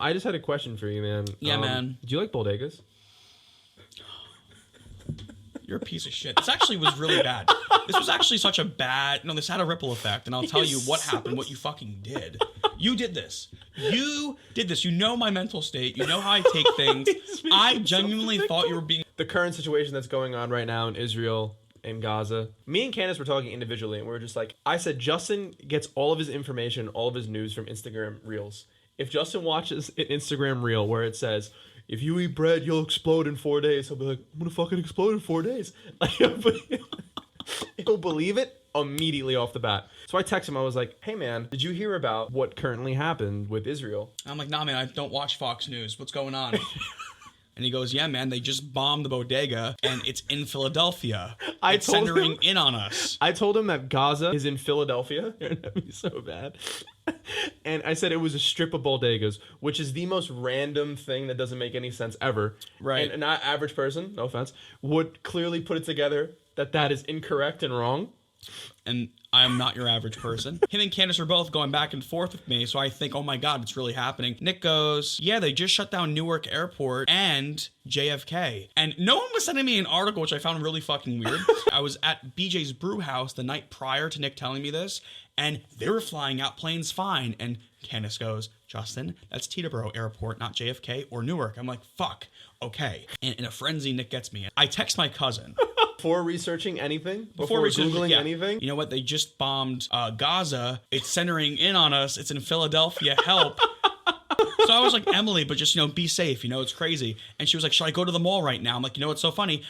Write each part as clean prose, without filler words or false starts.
I just had a question for you, man. Yeah, man. Do you like bodegas? You're a piece of shit. This actually was really bad. This was actually such a bad... No, this had a ripple effect, and I'll tell you what happened, what you fucking did. You did this. You did this. You know my mental state. You know how I take things. I genuinely thought you were being... The current situation that's going on right now in Israel and Gaza. Me and Candace were talking individually, and we were just like... I said Justin gets all of his information, all of his news from Instagram Reels. If Justin watches an Instagram Reel where it says... If you eat bread, you'll explode in 4 days. He'll be like, I'm gonna fucking explode in 4 days. He'll believe it immediately off the bat. So I text him. I was like, hey, man, did you hear about what currently happened with Israel? I'm like, nah, man, I don't watch Fox News. What's going on? And he goes, yeah, man, they just bombed the bodega, and it's in Philadelphia. It's centering in on us. I told him that Gaza is in Philadelphia. That'd be so bad. And I said it was a strip of bodegas, which is the most random thing that doesn't make any sense ever. Right. And an average person, no offense, would clearly put it together that is incorrect and wrong. And I am not your average person. Him and Candace are both going back and forth with me, so I think, oh my God, it's really happening. Nick goes, yeah, they just shut down Newark Airport and JFK. And no one was sending me an article, which I found really fucking weird. I was at BJ's Brew House the night prior to Nick telling me this, and they were flying out planes fine. And Candace goes, Justin, that's Teterboro Airport, not JFK or Newark. I'm like, fuck, okay. And in a frenzy, Nick gets me. I text my cousin. Before researching anything? Before Googling anything? You know what? They just bombed Gaza. It's centering in on us. It's in Philadelphia. Help. So I was like, Emily, but just, be safe. It's crazy. And she was like, should I go to the mall right now? I'm like, what's so funny?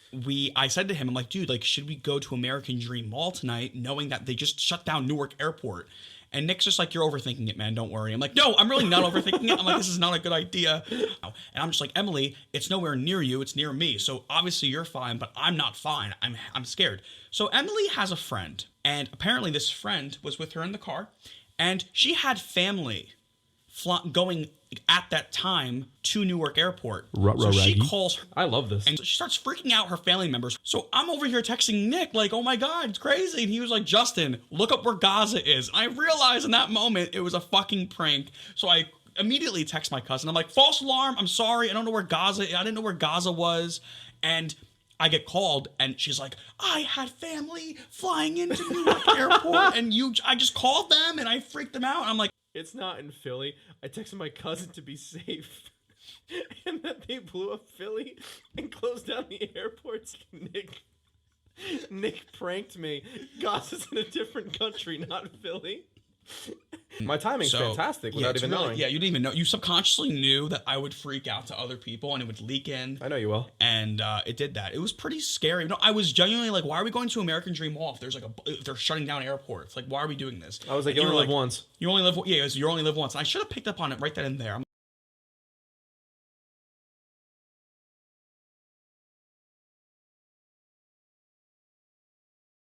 I said to him, I'm like, dude, should we go to American Dream Mall tonight knowing that they just shut down Newark Airport? And Nick's just like, you're overthinking it, man. Don't worry. I'm like, no, I'm really not overthinking it. I'm like, this is not a good idea. And I'm just like, Emily, it's nowhere near you. It's near me. So obviously you're fine, but I'm not fine. I'm scared. So Emily has a friend. And apparently this friend was with her in the car. And she had family going at that time to Newark Airport. So she calls her. I love this. And she starts freaking out her family members. So I'm over here texting Nick like, oh my God, it's crazy. And he was like, Justin, look up where Gaza is. And I realized in that moment it was a fucking prank. So I immediately text my cousin. I'm like, false alarm. I'm sorry. I don't know where Gaza is. I didn't know where Gaza was. And I get called and she's like, I had family flying into Newark Airport and I just called them and I freaked them out. And I'm like, it's not in Philly. I texted my cousin to be safe. And that they blew up Philly and closed down the airports. Nick pranked me. Gaza's in a different country, not Philly. My timing's fantastic without even knowing. Yeah, you didn't even know. You subconsciously knew that I would freak out to other people and it would leak in. I know you will. And it did that. It was pretty scary. No, I was genuinely like, why are we going to American Dream Mall if they're shutting down airports? Like, why are we doing this? I was like, you only live once. You only live once. And I should have picked up on it right then and there.